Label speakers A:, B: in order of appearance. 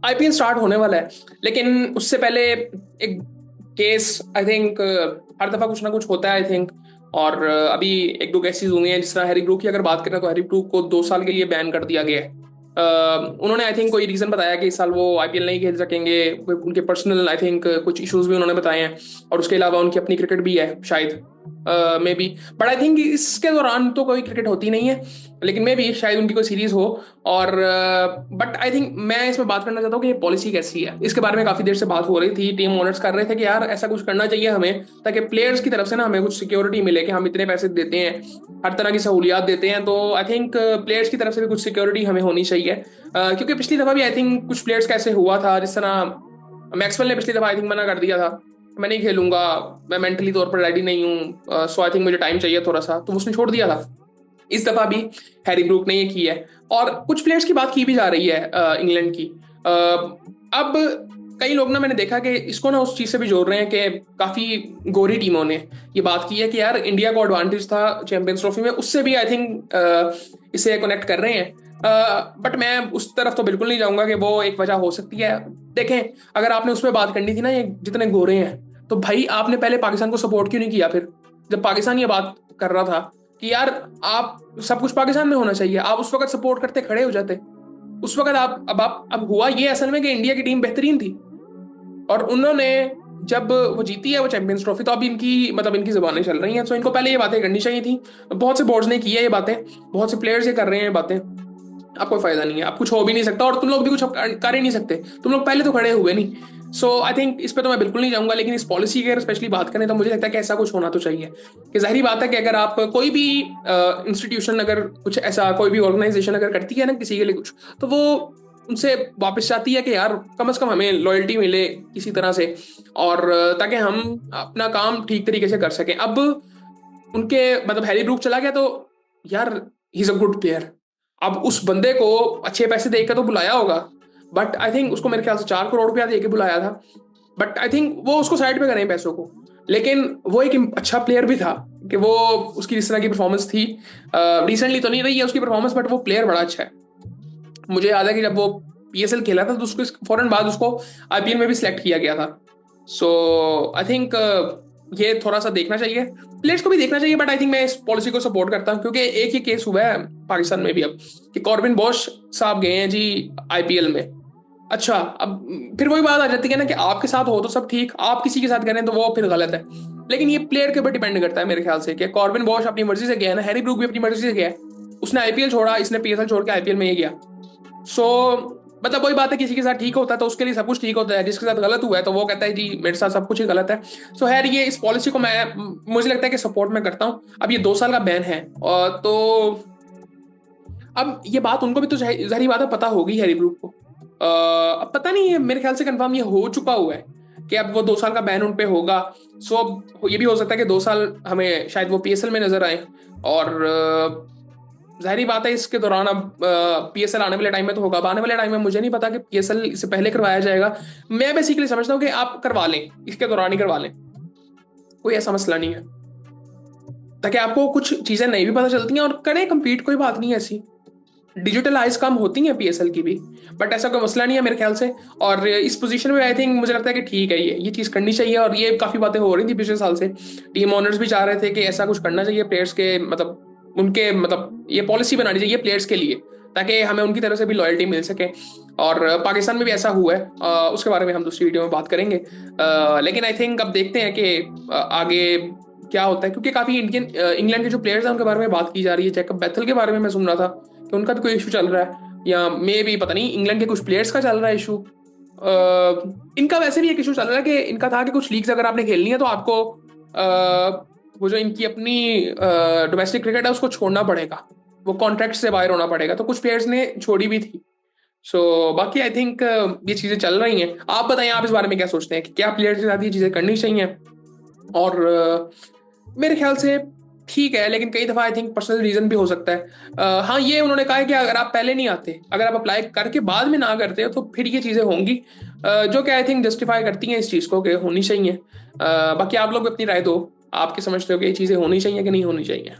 A: IPL start होने वाला है, लेकिन उससे पहले एक केस आई थिंक हर दफा कुछ ना कुछ होता है आई थिंक। और अभी एक दो केसेस हुए हैं, जिस तरह हैरी ब्रूक की अगर बात करें तो हैरी ब्रूक को 2 साल के लिए बैन कर दिया गया है। उन्होंने आई थिंक कोई रीजन बताया कि इस साल वो आईपीएल नहीं खेल सकेंगे। उनके पर्सनल आई थिंक कुछ इश्यूज भी उन्होंने बताए हैं, और उसके अलावा उनकी अपनी क्रिकेट भी है शायद, may be. But I think इसके दौरान तो कोई क्रिकेट होती नहीं है, लेकिन मे बी शायद उनकी कोई सीरीज हो। और बट आई थिंक मैं इसमें बात करना चाहता हूँ कि ये पॉलिसी कैसी है। इसके बारे में काफी देर से बात हो रही थी, टीम ओनर्स कर रहे थे कि यार ऐसा कुछ करना चाहिए हमें, ताकि प्लेयर्स की तरफ से ना हमें कुछ सिक्योरिटी मिले कि हम इतने पैसे देते हैं, हर तरह की सहूलियात देते हैं, तो आई थिंक प्लेयर्स की तरफ से भी कुछ सिक्योरिटी हमें होनी चाहिए। क्योंकि पिछली दफा भी आई थिंक कुछ प्लेयर्स कैसे हुआ था, जिस तरह मैक्सवेल ने पिछली दफा आई थिंक मना कर दिया था, मैं नहीं खेलूंगा, मैं मेंटली तौर पर रेडी नहीं हूँ, सो आई थिंक मुझे टाइम चाहिए थोड़ा सा, तो उसने छोड़ दिया था। इस दफा भी हैरी ब्रूक ने ये की है, और कुछ प्लेयर्स की बात की भी जा रही है इंग्लैंड की। अब कई लोग ना, मैंने देखा कि इसको ना उस चीज से भी जोड़ रहे हैं कि काफी गोरी टीमों ने ये बात की है कि यार इंडिया को एडवांटेज था चैंपियंस ट्रॉफी में, उससे भी आई थिंक इसे कनेक्ट कर रहे हैं। बट मैं उस तरफ तो बिल्कुल नहीं जाऊंगा कि वो एक वजह हो सकती है। देखें, अगर आपने उसमें बात करनी थी ना ये जितने गोरे हैं, तो भाई आपने पहले पाकिस्तान को सपोर्ट क्यों नहीं किया? फिर जब पाकिस्तान ये बात कर रहा था कि यार आप सब कुछ पाकिस्तान में होना चाहिए, आप उस वक्त सपोर्ट करते खड़े हो जाते। उस वक्त आप अब हुआ ये असल में कि इंडिया की टीम बेहतरीन थी, और उन्होंने जब वो जीती है वो चैंपियंस ट्रॉफी, तो अब इनकी मतलब इनकी जुबानें चल रही हैं, तो इनको पहले ये बातें करनी चाहिए थी। बहुत से बोर्ड्स ने की है ये बातें, बहुत से प्लेयर्स ये कर रहे हैं ये बातें। आप कोई फायदा नहीं है, आप कुछ हो भी नहीं सकता, और तुम लोग भी कुछ कर ही नहीं सकते, तुम लोग पहले तो खड़े हुए नहीं। सो आई थिंक इस पे तो मैं बिल्कुल नहीं जाऊंगा, लेकिन इस पॉलिसी की अगर स्पेशली बात करें तो मुझे लगता है कि ऐसा कुछ होना तो चाहिए। कि जाहिर बात है कि अगर आप कोई भी इंस्टीट्यूशन, अगर कुछ ऐसा कोई भी ऑर्गेनाइजेशन अगर करती है ना किसी के लिए कुछ, तो वो उनसे वापस चाहती है कि यार कम से कम हमें लॉयल्टी मिले किसी तरह से, और ताकि हम अपना काम ठीक तरीके से कर सकें। अब उनके मतलब हैरी ब्रूक चला गया तो यार he is a good player. अब उस बंदे को अच्छे पैसे देकर तो बुलाया होगा, बट आई थिंक उसको मेरे ख्याल से 4 करोड़ रुपया दे के बुलाया था। बट आई थिंक वो उसको साइड पे करें पैसों को, लेकिन वो एक अच्छा प्लेयर भी था कि वो उसकी जिस तरह की परफॉर्मेंस थी, रिसेंटली तो नहीं रही है उसकी परफॉर्मेंस, बट वो प्लेयर बड़ा अच्छा है। मुझे याद है कि जब वो पीएसएल खेला था तो उसको फौरन बाद उसको आईपीएल में भी सिलेक्ट किया गया था। सो आई थिंक ये थोड़ा सा देखना चाहिए, प्लेयर्स को भी देखना चाहिए। बट आई थिंक मैं इस पॉलिसी को सपोर्ट करता हूँ, क्योंकि एक ही केस हुआ है पाकिस्तान में भी अब, कि कॉर्बिन बॉश साहब गए हैं जी आईपीएल में। अच्छा, अब फिर वही बात आ जाती है ना कि आपके साथ हो तो सब ठीक, आप किसी के साथ करें तो वो फिर गलत है। लेकिन ये प्लेयर के ऊपर डिपेंड करता है मेरे ख्याल से, कि कॉर्बिन बॉश अपनी मर्जी से गया है ना, हैरी ब्रूक भी अपनी मर्जी से गया है। उसने आईपीएल छोड़ा, इसने पीएसएल छोड़ के आईपीएल में ही गया। सो मतलब वही बात है, किसी के साथ ठीक होता है तो उसके लिए सब कुछ ठीक होता है, जिसके साथ गलत हुआ है तो वो कहता है जी मेरे साथ सब कुछ ही गलत है। सो खैर, ये इस पॉलिसी को मैं मुझे लगता है कि सपोर्ट में करता हूँ। अब ये 2 साल का बैन है, और तो अब ये बात उनको भी तो जाहिर बात है पता होगी हैरी ब्रूक को। अब पता नहीं है, मेरे ख्याल से कंफर्म ये हो चुका हुआ है कि अब वो 2 साल का बैन उन पे होगा। सो अब ये भी हो सकता है कि 2 साल हमें शायद वो पीएसएल में नजर आए। और जाहिर बात है इसके दौरान अब पीएसएल आने वाले टाइम में तो होगा, अब आने वाले टाइम में मुझे नहीं पता कि पीएसएल इससे पहले करवाया जाएगा। मैं बेसिकली समझता हूँ कि आप करवा लें, इसके दौरान ही करवा लें, कोई ऐसा मसला नहीं है, ताकि आपको कुछ चीजें नई भी पता चलती हैं, और करें compete, कोई बात नहीं है ऐसी। डिजिटलाइज कम होती है पीएसएल की भी, बट ऐसा कोई मसला नहीं है मेरे ख्याल से। और इस पोजीशन में आई थिंक मुझे लगता है कि ठीक है, ये चीज़ करनी चाहिए। और ये काफ़ी बातें हो रही थी पिछले साल से, टीम ओनर्स भी चाह रहे थे कि ऐसा कुछ करना चाहिए प्लेयर्स के, मतलब उनके मतलब ये पॉलिसी बनानी चाहिए प्लेयर्स के लिए, ताकि हमें उनकी तरफ से भी लॉयल्टी मिल सके। और पाकिस्तान में भी ऐसा हुआ है, उसके बारे में हम दूसरी वीडियो में बात करेंगे। लेकिन आई थिंक अब देखते हैं कि आगे क्या होता है, क्योंकि काफ़ी इंडियन इंग्लैंड के जो प्लेयर्स हैं उनके बारे में बात की जा रही है। जैकब बैथल के बारे में मैं सुन रहा था कि उनका भी कोई इशू चल रहा है, या मे भी पता नहीं इंग्लैंड के कुछ प्लेयर्स का चल रहा है इशू। इनका वैसे भी एक इशू चल रहा है कि इनका था कि कुछ लीग्स अगर आपने खेलनी है तो आपको वो जो इनकी अपनी डोमेस्टिक क्रिकेट है उसको छोड़ना पड़ेगा, वो कॉन्ट्रैक्ट से बाहर होना पड़ेगा, तो कुछ प्लेयर्स ने छोड़ी भी थी। सो बाकी आई थिंक ये चीज़ें चल रही हैं। आप बताएं, आप इस बारे में क्या सोचते हैं कि क्या प्लेयर्स के साथ ये चीज़ें करनी चाहिए? और मेरे ख्याल से ठीक है, लेकिन कई दफा आई थिंक पर्सनल रीजन भी हो सकता है। हाँ, ये उन्होंने कहा है कि अगर आप पहले नहीं आते, अगर आप अप्लाई करके बाद में ना करते हो तो फिर ये चीज़ें होंगी, जो कि आई थिंक जस्टिफाई करती हैं इस चीज़ को कि होनी चाहिए। बाकी आप लोग भी अपनी राय दो, आप क्या समझते हो कि ये चीज़ें होनी चाहिए कि नहीं होनी चाहिए?